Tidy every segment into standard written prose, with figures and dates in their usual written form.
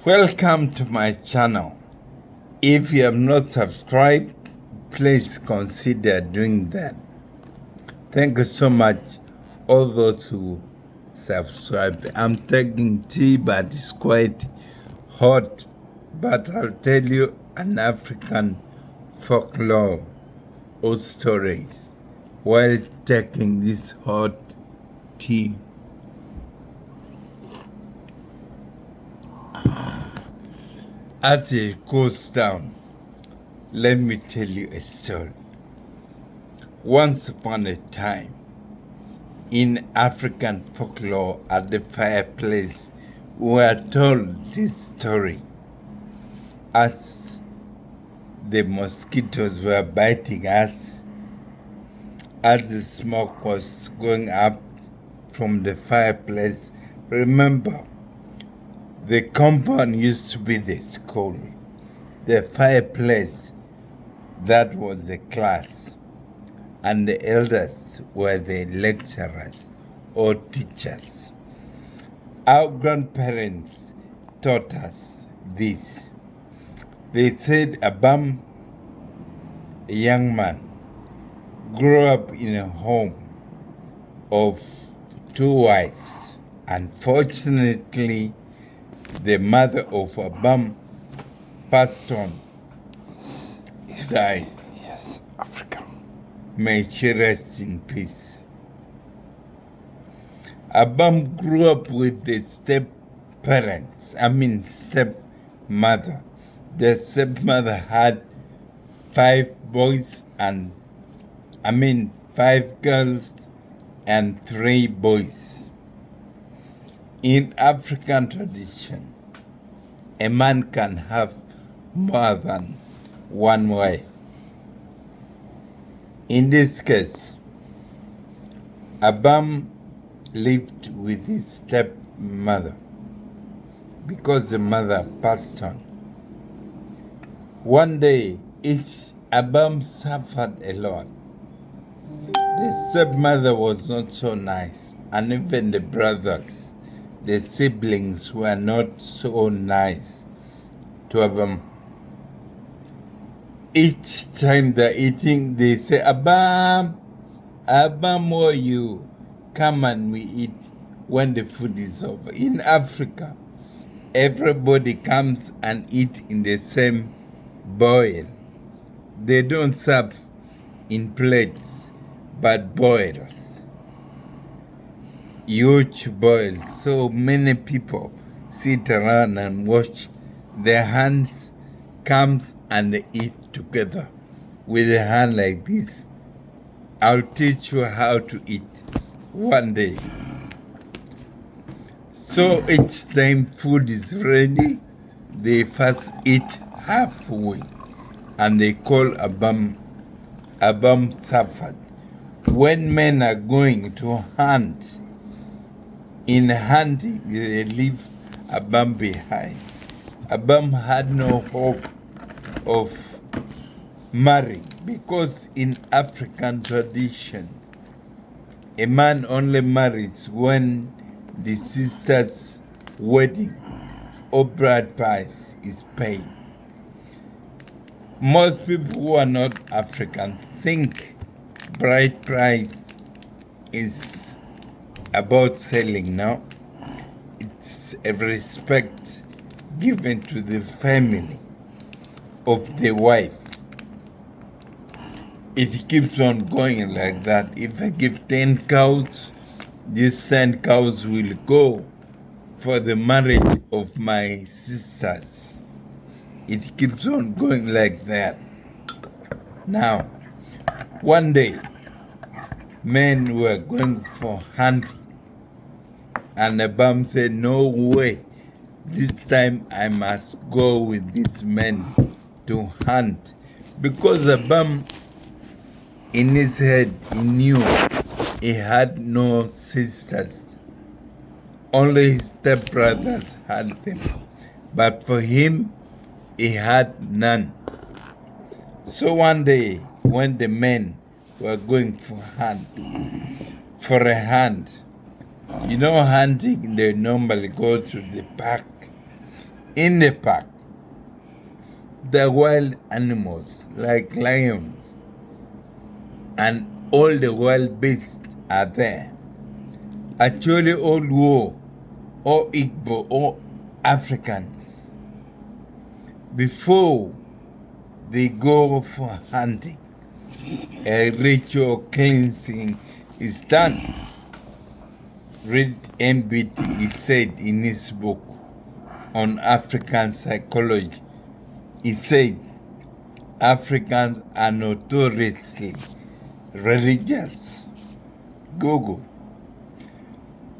Welcome to my channel. If you have not subscribed, please consider doing that. Thank you so much, all those who subscribed. I'm taking tea, but it's quite hot. But I'll tell you an African folklore or stories while taking this hot tea. As it goes down, let me tell you a story. Once upon a time, in African folklore at the fireplace, we were told this story as the mosquitoes were biting us, as the smoke was going up from the fireplace. Remember, the compound used to be the school. The fireplace, that was the class. And the elders were the lecturers or teachers. Our grandparents taught us this. They said a young man, grew up in a home of 2 wives. Unfortunately, the mother of Abam passed on, died. Yes, Africa. May she rest in peace. Abam grew up with the stepmother. The stepmother had 5 girls and 3 boys. In African tradition, a man can have more than 1 wife. In this case, Abam lived with his stepmother because the mother passed on. One day, Abam suffered a lot. The stepmother was not so nice, and even the brothers, the siblings, were not so nice to Abam. Each time they're eating, they say, Abam, where you? Come and we eat when the food is over. In Africa, everybody comes and eat in the same boil. They don't serve in plates, but boils. Huge boils. So many people sit around and wash their hands, comes and they eat together with a hand like this. I'll teach you how to eat one day. So each time food is ready, they first eat halfway, and they call Abam suffered. When men are going to hunt, in hunting they leave Abam behind. Abam had no hope of marrying, because in African tradition, a man only marries when the sister's wedding or bride price is paid. Most people who are not African think bride price is about selling. Now, it's a respect given to the family of the wife. It keeps on going like that. If I give 10 cows, these 10 cows will go for the marriage of my sisters. It keeps on going like that. Now, one day, men were going for hunting, and Abam said, no way, this time I must go with these men to hunt. Because Abam, in his head, he knew he had no sisters. Only his stepbrothers had them. But for him, he had none. So one day, when the men were going for a hunt, you know, hunting, they normally go to the park In the park, the wild animals like lions and all the wild beasts are there. Actually, all Luo or Igbo or Africans, before they go for hunting, a ritual cleansing is done. Read MBT, he said in his book on African psychology. He said Africans are notoriously religious. Google.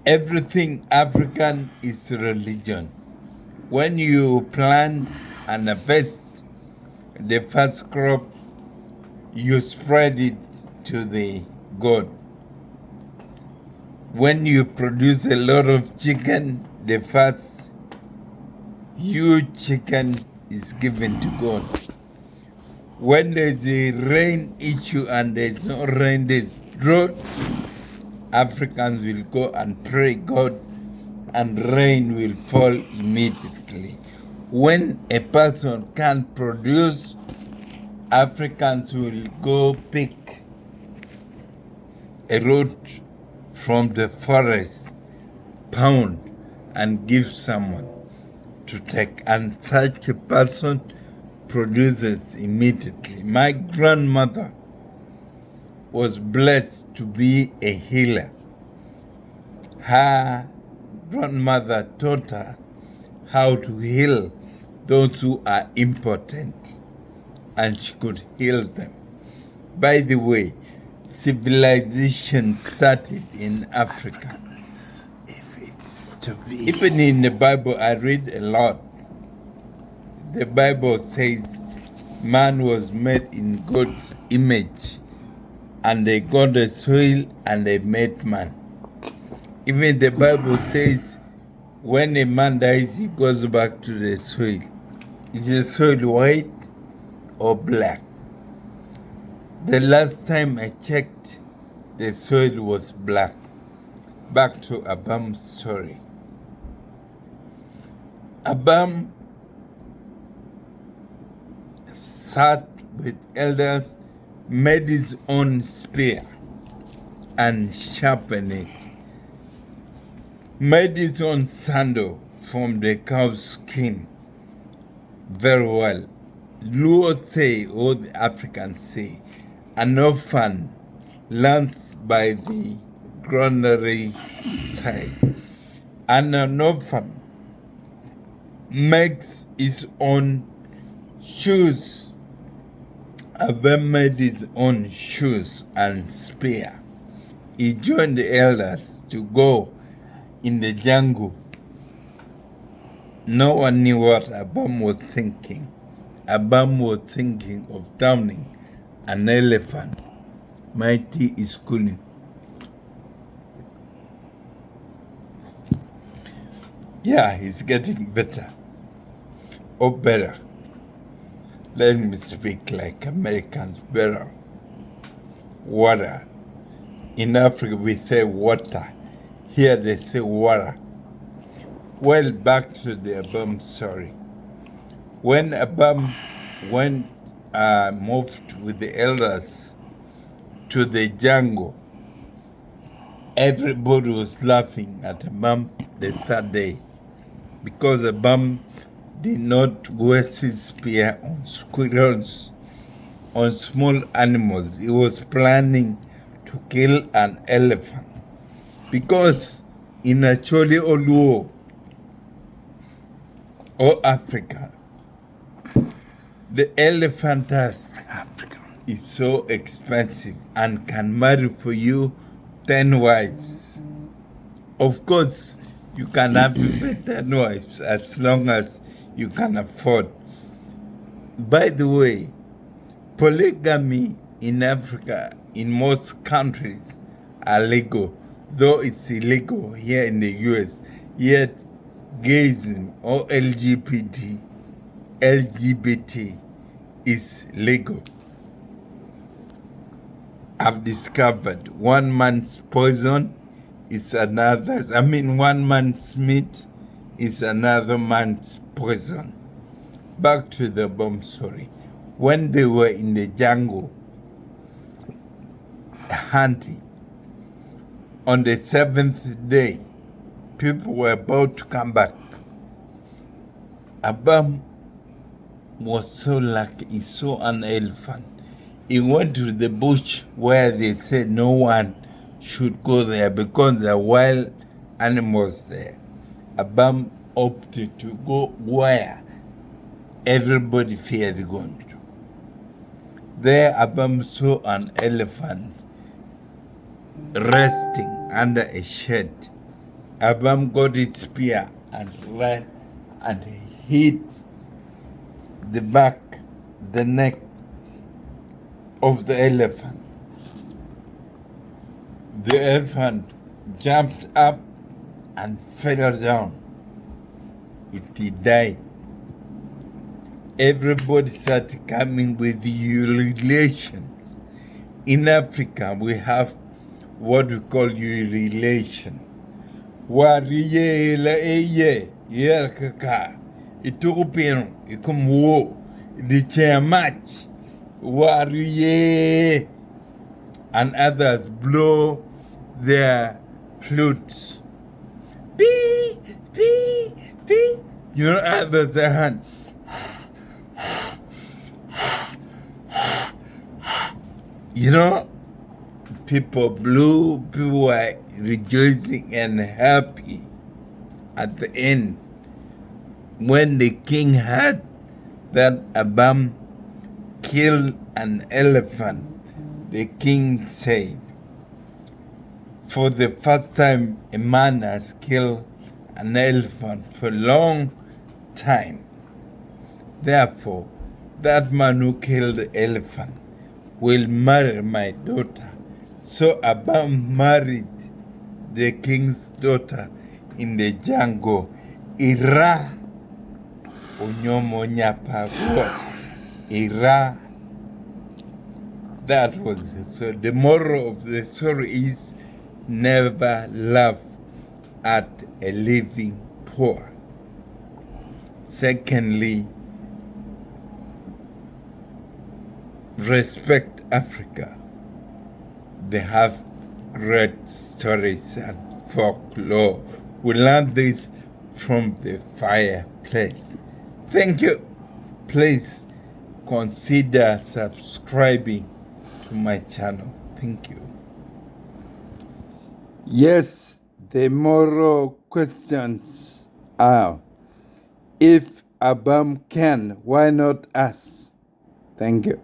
Everything African is religion. When you plant and harvest the first crop, you spread it to the God. When you produce a lot of chicken, the first huge chicken is given to God. When there's a rain issue and there's no rain, there's drought, Africans will go and pray God and rain will fall immediately. When a person can't produce, Africans will go pick a root from the forest, pound, and give someone to take, and such a person produces immediately. My grandmother was blessed to be a healer. Her grandmother taught her how to heal those who are impotent, and she could heal them. By the way, civilization started in Africa. If it's to be. Even in the Bible, I read a lot. The Bible says man was made in God's image, and they got the soil and they made man. Even the Bible says when a man dies, he goes back to the soil. Is the soil white or black? The last time I checked, the soil was black. Back to Abam's story. Abam sat with elders, made his own spear and sharpened it, made his own sandal from the cow's skin very well. Luo say, or the Africans say, an orphan lands by the granary side, and an orphan makes his own shoes. Abem made his own shoes and spear. He joined the elders to go in the jungle. No one knew what Abam was thinking. Abam was thinking of downing an elephant. My tea is cooling. Yeah, he's getting better. Or better. Let me speak like Americans better. Water. In Africa we say water. Here they say water. Well, back to the Abam story. When Abam moved with the elders to the jungle, everybody was laughing at Abam the third day, because Abam did not waste his spear on squirrels, on small animals. He was planning to kill an elephant, because in Acholi or Luo or Africa, the elephant tusk is so expensive and can marry for you 10 wives. Of course, you can have even 10 wives as long as you can afford. By the way, polygamy in Africa, in most countries, are legal, though it's illegal here in the US. Yet, gayism or LGBT is legal. I've discovered one man's poison is another's. One man's meat is another man's poison. Back to the bomb story. When they were in the jungle hunting, on the 7th day, people were about to come back. Abam was so lucky, he saw an elephant. He went to the bush where they said no one should go there because there are wild animals there. Abam opted to go where everybody feared going to. There Abam saw an elephant resting under a shed. Abam got its spear and ran and hit the back, the neck of the elephant. The elephant jumped up and fell down. It died. Everybody started coming with relations. In Africa, we have what we call relation. Wariye la eye yerkaka. Ethiopian, ikum wo, the chairmatch. Wariye, and others blow their flutes. Pee, pee, pee. You know, others their hand. You know, people blew, people were rejoicing and happy at the end. When the king heard that Abam killed an elephant, the king said, for the first time a man has killed an elephant for a long time. Therefore, that man who killed the elephant will marry my daughter. So Abam married the king's daughter in the jungle. Ira Onyomo Nyapago. Ira. That was it. So the moral of the story is never laugh at a living poor. Secondly, respect Africa. They have great stories and folklore. We learn this from the fireplace. Thank you. Please consider subscribing to my channel. Thank you. Yes, the moral questions are, if Abam can, why not us? Thank you.